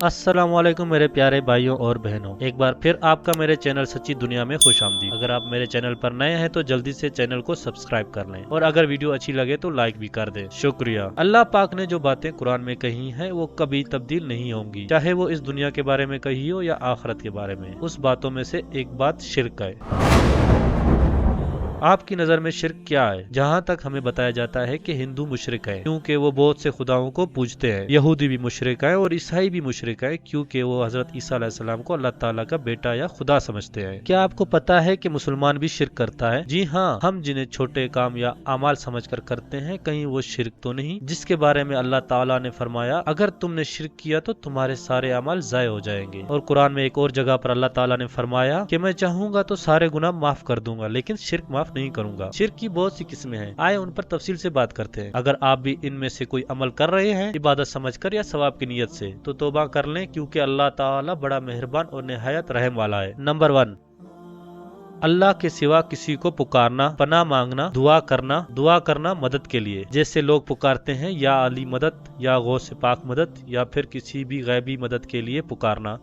अस्सलाम वालेकुम मेरे प्यारे भाइयों और बहनों, एक बार फिर आपका मेरे चैनल सच्ची दुनिया में खुश आमदीद। अगर आप मेरे चैनल पर नए हैं तो जल्दी से चैनल को सब्सक्राइब कर लें और अगर वीडियो अच्छी लगे तो लाइक भी कर दें। शुक्रिया। अल्लाह पाक ने जो बातें कुरान में कही हैं वो कभी तब्दील नहीं होंगी, चाहे वो इस दुनिया के बारे में कही हो या आखिरत के बारे में। उस बातों में से एक बात शिर्क है। आपकी नज़र में शिर्क क्या है? जहाँ तक हमें बताया जाता है कि हिंदू मुशरिक है क्योंकि वो बहुत से खुदाओं को पूजते हैं। यहूदी भी मुशरिक है और ईसाई भी मुशरिक है क्योंकि वो हजरत ईसा अलैहिस्सलाम को अल्लाह ताला का बेटा या खुदा समझते हैं। क्या आपको पता है कि मुसलमान भी शिर्क करता है? जी हाँ, हम जिन्हें छोटे काम या अमाल समझकर करते हैं, कहीं वो शिर्क तो नहीं जिसके बारे में अल्लाह ताला ने फरमाया अगर तुमने शिर्क किया तो तुम्हारे सारे अमाल ज़ाय हो जाएंगे। और कुरान में एक और जगह पर अल्लाह ताला ने फरमाया कि मैं चाहूंगा तो सारे गुनाह माफ कर दूंगा लेकिन शिर्क माफ नहीं करूंगा। शिर्क की बहुत सी किस्में हैं, आए उन पर तफसील से बात करते हैं। अगर आप भी इनमें से कोई अमल कर रहे हैं इबादत समझकर या सवाब की नीयत से तो तौबा कर लें क्योंकि अल्लाह ताला बड़ा मेहरबान और निहायत रहम वाला है। नंबर 1, अल्लाह के सिवा किसी को पुकारना, पनाह मांगना, दुआ करना मदद के लिए। जैसे लोग पुकारते हैं या अली मदद या गौसे पाक मदद या फिर किसी भी गैबी मदद के लिए पुकारना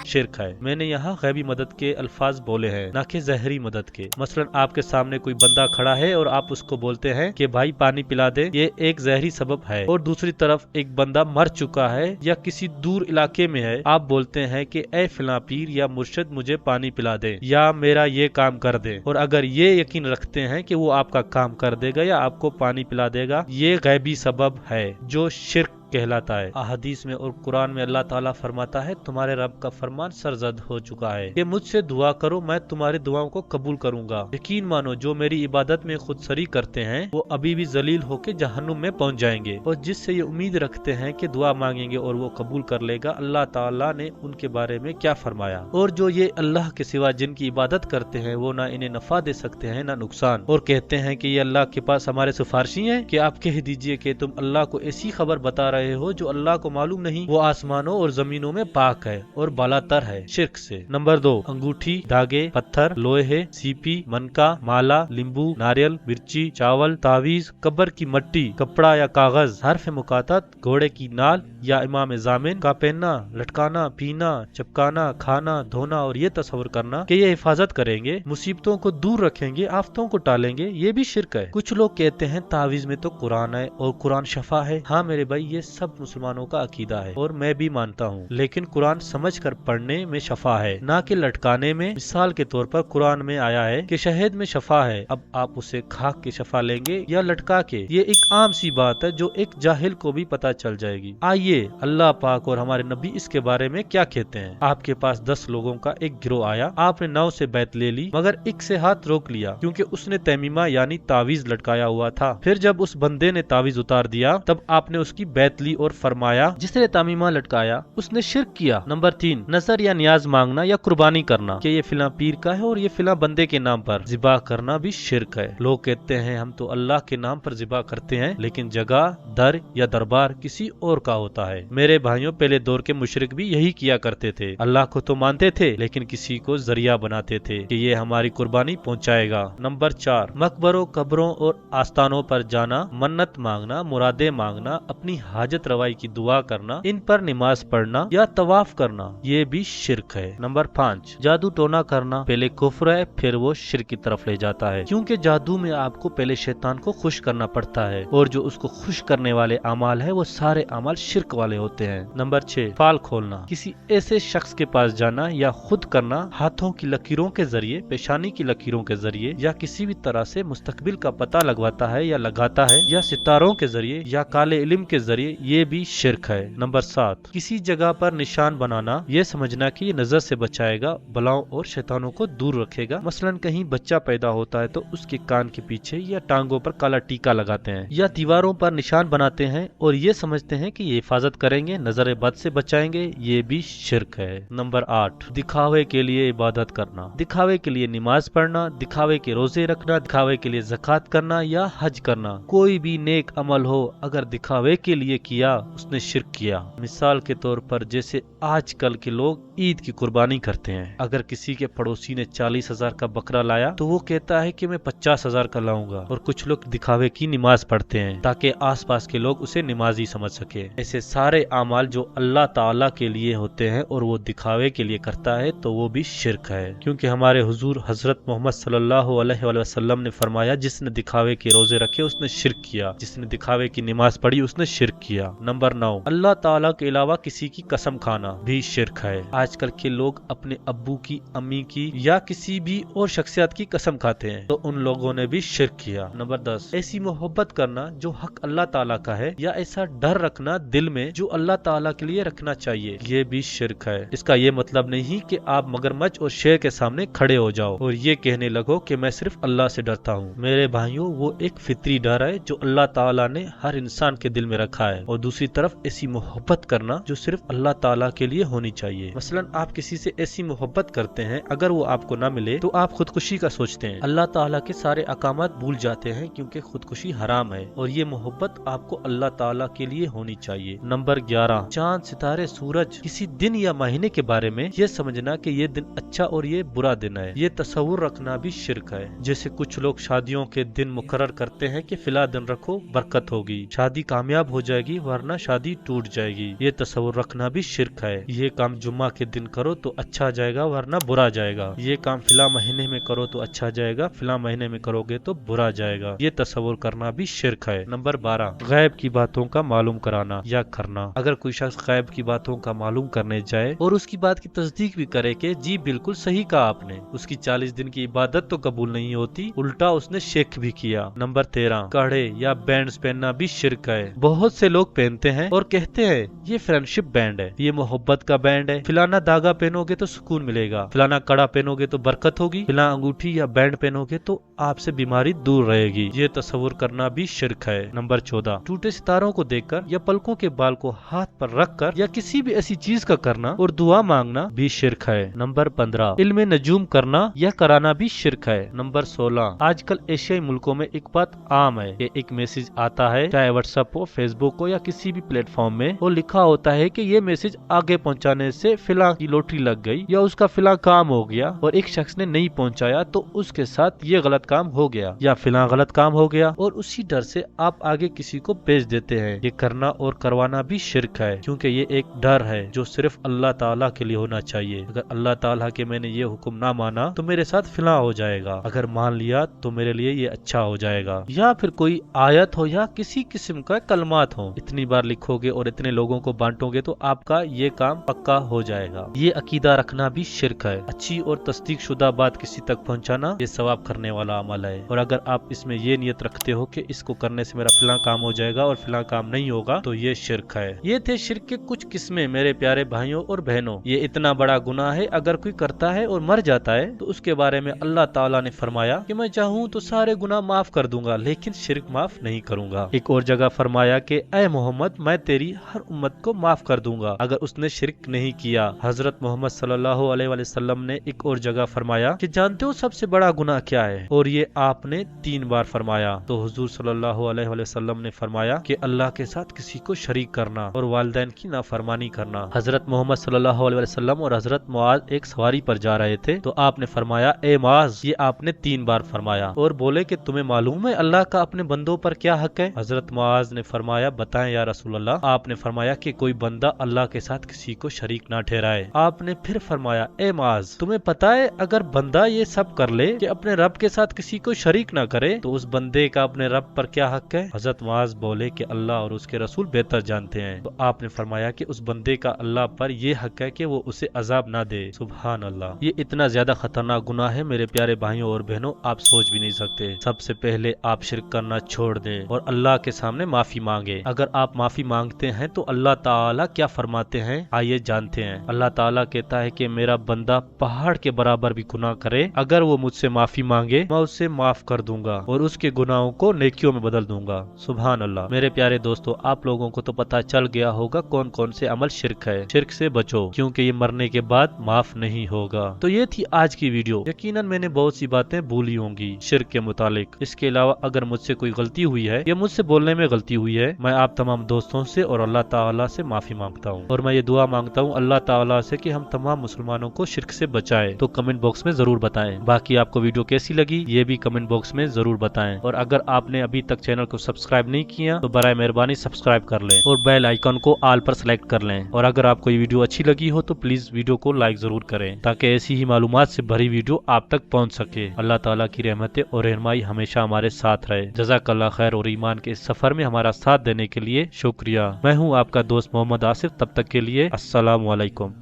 शिर्क है। मैंने यहाँ गैबी मदद के अल्फाज बोले हैं, ना कि जहरी मदद के। मसलन आपके सामने कोई बंदा खड़ा है और आप उसको बोलते हैं कि भाई पानी पिला दे, ये एक जहरी सबब है। और दूसरी तरफ एक बंदा मर चुका है या किसी दूर इलाके में है, आप बोलते हैं कि ए फिला पीर या मुर्शिद मुझे पानी पिला दे या मेरा ये काम कर दे। और अगर ये यकीन रखते हैं कि वो आपका काम कर देगा या आपको पानी पिला देगा, ये गैबी सबब है जो शिर्क कहलाता है। अहदीस में और कुरान में अल्लाह ताला फरमाता है तुम्हारे रब का फरमान सरजद हो चुका है कि मुझसे दुआ करो मैं तुम्हारी दुआओं को कबूल करूंगा। यकीन मानो जो मेरी इबादत में खुद सरी करते हैं वो अभी भी जलील होकर जहन्नुम में पहुंच जाएंगे। और जिससे ये उम्मीद रखते हैं कि दुआ मांगेंगे और वो कबूल कर लेगा, अल्लाह ताला ने उनके बारे में क्या फरमाया। और जो ये अल्लाह के सिवा जिनकी इबादत करते हैं वो ना इन्हें नफा दे सकते हैं ना नुकसान, और कहते हैं कि ये अल्लाह के पास हमारे सिफारशी हैं। कि आप कह दीजिए कि तुम अल्लाह को ऐसी खबर बता रहे हो जो अल्लाह को मालूम नहीं। वो आसमानों और जमीनों में पाक है और बालातर है शिर्क से। नंबर 2, अंगूठी, धागे, पत्थर, लोहे, सीपी, मनका, माला, नींबू, नारियल, मिर्ची, चावल, तावीज, कब्र की मट्टी, कपड़ा या कागज, हर्फ मुकातात, घोड़े की नाल या इमाम जामिन का पहनना, लटकाना, पीना, चपकाना, खाना, धोना और ये तस्वर करना कि ये हिफाजत करेंगे, मुसीबतों को दूर रखेंगे, आफतों को टालेंगे, ये भी शिर्क है। कुछ लोग कहते हैं तावीज में तो कुरान है और कुरान शफा है। हाँ मेरे भाई, ये सब मुसलमानों का अकीदा है और मैं भी मानता हूँ, लेकिन कुरान समझकर पढ़ने में शफा है, ना कि लटकाने में। मिसाल के तौर पर कुरान में आया है कि शहद में शफा है, अब आप उसे खाक के शफा लेंगे या लटका के? ये एक आम सी बात है जो एक जाहिल को भी पता चल जाएगी। आइए अल्लाह पाक और हमारे नबी इसके बारे में क्या कहते हैं। आपके पास 10 लोगों का एक गिरोह आया, आपने 9 से बैत ले ली मगर एक से हाथ रोक लिया क्योंकि उसने तमीमा यानी तावीज लटकाया हुआ था। फिर जब उस बंदे ने तावीज उतार दिया तब आपने उसकी बैत ली और फरमाया जिसने तमीमा लटकाया उसने शिर्क किया। नंबर 3, नजर या नियाज मांगना या कुर्बानी करना कि ये फिला पीर का है और ये फिला बंदे के नाम पर जिबा करना भी शिर्क है। लोग कहते हैं हम तो अल्लाह के नाम पर जिबा करते हैं, लेकिन जगह, दर या दरबार किसी और का होता है। मेरे भाइयों, पहले दौर के मुशरिक भी यही किया करते थे। अल्लाह को तो मानते थे लेकिन किसी को जरिया बनाते थे कि ये हमारी कुर्बानी पहुंचाएगा। नंबर 4, मकबरों, कब्रों और आस्थानों पर जाना, मन्नत मांगना, मुरादे मांगना, अपनी हाजत रवाई की दुआ करना, इन पर नमाज पढ़ना या तवाफ करना, ये भी शिर्क है। नंबर 5, जादू टोना करना पहले कुफ्र है फिर वो शिर्क की तरफ ले जाता है क्योंकि जादू में आपको पहले शैतान को खुश करना पड़ता है और जो उसको खुश करने वाले अमाल है वो सारे अमाल शिर्क वाले होते हैं। नंबर 6, फाल खोलना, किसी ऐसे शख्स के पास जाना या खुद करना, हाथों की लकीरों के जरिए, पेशानी की लकीरों के जरिए या किसी भी तरह से मुस्तकबिल का पता लगवाता है या लगाता है या सितारों के जरिए या काले इल्म के जरिए, ये भी शिर्क है। नंबर 7, किसी जगह पर निशान बनाना, ये समझना कि ये नजर से बचाएगा, बलाओं और शैतानों को दूर रखेगा। मसलन कहीं बच्चा पैदा होता है तो उसके कान के पीछे या टांगों पर काला टीका लगाते हैं या दीवारों पर निशान बनाते हैं और ये समझते हैं कि ये हिफाजत करेंगे, नजर बद से बचाएंगे, ये भी शिर्क है। नंबर 8, दिखावे के लिए इबादत करना, दिखावे के लिए नमाज पढ़ना, दिखावे के रोजे रखना, दिखावे के लिए ज़कात करना या हज करना। कोई भी नेक अमल हो अगर दिखावे के लिए किया उसने शिर्क किया। मिसाल के तौर पर जैसे आजकल के लोग ईद की कुर्बानी करते हैं, अगर किसी के पड़ोसी ने 40,000 का बकरा लाया तो वो कहता है कि मैं 50,000 का लाऊंगा, और कुछ लोग दिखावे की नमाज पढ़ते हैं ताकि आसपास के लोग उसे नमाजी समझ सके। ऐसे सारे अमाल जो अल्लाह ताला के लिए होते हैं और वो दिखावे के लिए करता है तो वो भी शिर्क है, क्योंकि हमारे हुजूर हजरत मोहम्मद सल्लल्लाहु अलैहि वसल्लम ने फरमाया, जिसने दिखावे के रोजे रखे उसने शिर्क किया, जिसने दिखावे की नमाज पढ़ी उसने शिर्क किया। नंबर 9, अल्लाह ताला के अलावा किसी की कसम खाना भी शिर्क है। आजकल के लोग अपने अब्बू की, अम्मी की या किसी भी और शख्सियत की कसम खाते हैं, तो उन लोगों ने भी शिर्क किया। नंबर 10, ऐसी मोहब्बत करना जो हक अल्लाह ताला का है, या ऐसा डर रखना दिल में जो अल्लाह ताला के लिए रखना चाहिए, ये भी शिर्क है। इसका ये मतलब नहीं कि आप मगरमच्छ और शेर के सामने खड़े हो जाओ और ये कहने लगो कि मैं सिर्फ अल्लाह से डरता हूँ। मेरे भाइयों, वो एक फितरी डर है जो अल्लाह ताला ने हर इंसान के दिल में रखा है, और दूसरी तरफ ऐसी मोहब्बत करना जो सिर्फ अल्लाह ताला के लिए होनी चाहिए। मसलन आप किसी से ऐसी मोहब्बत करते हैं, अगर वो आपको ना मिले तो आप खुदकुशी का सोचते हैं, अल्लाह ताला के सारे अकामात भूल जाते हैं क्योंकि खुदकुशी हराम है, और ये मोहब्बत आपको अल्लाह ताला के लिए होनी चाहिए। नंबर 11, चांद, सितारे, सूरज, किसी दिन या महीने के बारे में ये समझना कि ये दिन अच्छा और ये बुरा दिन है, ये तस्वुर रखना भी शिर्क है। जैसे कुछ लोग शादियों के दिन मुकर्रर करते हैं कि फिला दिन रखो बरकत होगी, शादी कामयाब हो जाएगी वरना शादी टूट जाएगी, ये तस्वुर रखना भी शिर्क है। ये काम जुम्मा के दिन करो तो अच्छा जाएगा वरना बुरा जाएगा, ये काम फिला महीने में करो तो अच्छा जाएगा, फिला महीने में करोगे तो बुरा जाएगा, ये तस्वुर करना भी शिर्क है। नंबर 12, गैब की बातों का मालूम कराना या करना। अगर कोई शख्स गैब की बातों का मालूम करने जाए और उसकी बात की तस्दीक भी करे कि जी बिल्कुल सही कहा आपने, उसकी 40 दिन की इबादत तो कबूल नहीं होती, उल्टा उसने शेख भी किया। नंबर 13, कड़े या बैंड्स पहनना भी शिर्क है। बहुत से लोग पहनते हैं और कहते हैं ये फ्रेंडशिप बैंड है, ये मोहब्बत का बैंड है, फिलाना धागा पहनोगे तो सुकून मिलेगा, फिलाना कड़ा पहनोगे तो बरकत होगी, फिलाना अंगूठी या बैंड पहनोगे तो आपसे बीमारी दूर रहेगी, ये तस्वुर करना भी शिर्क है। नंबर 14, टूटे सितारों को देखकर या पलकों के बाल को हाथ पर रखकर या किसी भी ऐसी चीज का करना और दुआ मांगना भी शिर्क है। नंबर 15, इल्मे नजूम करना या कराना भी शिर्क है। नंबर 16, आजकल एशियाई मुल्कों में एक बात आम है कि एक मैसेज आता है, चाहे व्हाट्सएप हो, फेसबुक हो या किसी भी प्लेटफॉर्म में, और लिखा होता है कि ये मैसेज आगे पहुंचाने से फिला की लॉटरी लग गई या उसका फिला काम हो गया, और एक शख्स ने नहीं पहुंचाया तो उसके साथ ये गलत काम हो गया या फिला गलत काम हो गया, और उसी डर से आप आगे किसी को भेज देते हैं। ये करना और करवाना भी शिर्क है, क्योंकि ये एक डर है जो सिर्फ अल्लाह ताला के लिए होना चाहिए। अगर अल्लाह ताला के मैंने ये हुक्म ना माना तो मेरे साथ फिला हो जाएगा, अगर मान लिया तो मेरे लिए ये अच्छा हो जाएगा, या फिर कोई आयत हो या किसी किस्म का कलमात हो, इतनी बार लिखोगे और इतने लोगों को बांटोगे तो आपका ये काम पक्का हो जाएगा। ये अकीदा रखना भी शिर्क है। अच्छी और तस्दीक शुदा बात किसी तक पहुंचाना ये सवाब करने वाला अमल है, और अगर आप इसमें ये नियत रखते हो कि इसको करने से मेरा फिला काम हो जाएगा और फिला काम नहीं होगा तो ये शिर्क है। ये थे शिर्क के कुछ किस्में मेरे प्यारे भाइयों और बहनों। ये इतना बड़ा गुनाह है, अगर कोई करता है और मर जाता है तो उसके बारे में अल्लाह ताला ने फरमाया कि मैं चाहूँ तो सारे गुनाह माफ कर दूंगा लेकिन शिर्क माफ नहीं करूंगा। एक और जगह फरमाया कि ऐ मोहम्मद मैं तेरी हर उम्मत को माफ कर दूंगा अगर उसने शिर्क नहीं किया। हजरत मोहम्मद सल्लल्लाहु अलैहि वसल्लम ने एक और जगह फरमाया कि जानते हो सबसे बड़ा गुनाह क्या है, और ये आपने 3 बार फरमाया। तो हुजूर सल्लल्लाहु अलैहि वसल्लम ने फरमाया कि अल्लाह के साथ किसी को शरीक करना और वालिदैन की नाफरमानी करना। हजरत मोहम्मद सल्लल्लाहु अलैहि वसल्लम और हजरत मुआज एक सवारी पर जा रहे थे तो आपने फरमाया ए मुआज, ये आपने 3 बार फरमाया, और बोले कि तुम्हें मालूम है अल्लाह का अपने बंदों पर क्या हक है। हजरत मुआज ने फरमाया बताएं या रसूल अल्लाह। आपने फरमाया कि कोई बंदा अल्लाह के साथ किसी को शरीक ना ठहराए। आपने फिर फरमाया ए मुआज, तुम्हें पता है अगर बंदा ये सब कर ले कि अपने रब के साथ किसी को शरीक ना करे तो उस बंदे का अपने रब पर क्या हक है। हजरत मुआज बोले कि अल्लाह और उसके रसूल बेहतर जानते हैं। तो आपने फरमाया कि उस बंदे का अल्लाह पर ये हक है कि वो उसे अजाब ना दे। सुभान अल्लाह, ये इतना ज्यादा खतरनाक गुनाह है मेरे प्यारे भाइयों और बहनों, आप सोच भी नहीं सकते। सबसे पहले आप शिर्क करना छोड़ दें और अल्लाह के सामने माफी मांगे। अगर आप माफी मांगते हैं तो अल्लाह ताला क्या फरमाते हैं आइए जानते हैं। अल्लाह ताला कहता है कि मेरा बंदा पहाड़ के बराबर भी गुनाह करे, अगर वो मुझसे माफी मांगे मैं उससे माफ कर दूंगा और उसके गुनाहों को नेकियों में बदल दूंगा। सुभान अल्लाह। मेरे प्यारे दोस्तों, आप लोगों को तो पता चल गया होगा कौन कौन से अमल शिर्क है। शिर्क से बचो क्योंकि ये मरने के बाद माफ नहीं होगा। तो ये थी आज की वीडियो। यकीनन मैंने बहुत सी बातें भूली होंगी शिर्क के मुतालिक। इसके अलावा अगर मुझसे कोई गलती हुई है या मुझसे बोलने में गलती हुई है, मैं आप तमाम दोस्तों से और अल्लाह ताला से माफी मांगता हूँ और मैं ये दुआ मांगता हूँ अल्लाह ताला से कि हम तमाम मुसलमानों को शिर्क से बचाए। तो कमेंट बॉक्स में जरूर बताएं। बाकी आपको वीडियो कैसी लगी ये भी कमेंट बॉक्स में जरूर बताएं और अगर आपने अभी तक चैनल को सब्सक्राइब नहीं किया तो बराए मेहरबानी सब्सक्राइब कर लें और बेल आइकन को ऑल पर सेलेक्ट कर लें। और अगर आपको ये वीडियो अच्छी लगी हो तो प्लीज वीडियो को लाइक जरूर करें ताकि ऐसी ही मालूमात से भरी वीडियो आप तक पहुंच सके। अल्लाह ताला की रहमतें और रहनुमाई हमेशा हमारे साथ रहे। जज़ाकल्लाह खैर और ईमान के इस सफर में हमारा साथ देने के लिए शुक्रिया। मैं हूँ आपका दोस्त मोहम्मद आसिफ। तब तक के लिए अस्सलाम वालेकुम।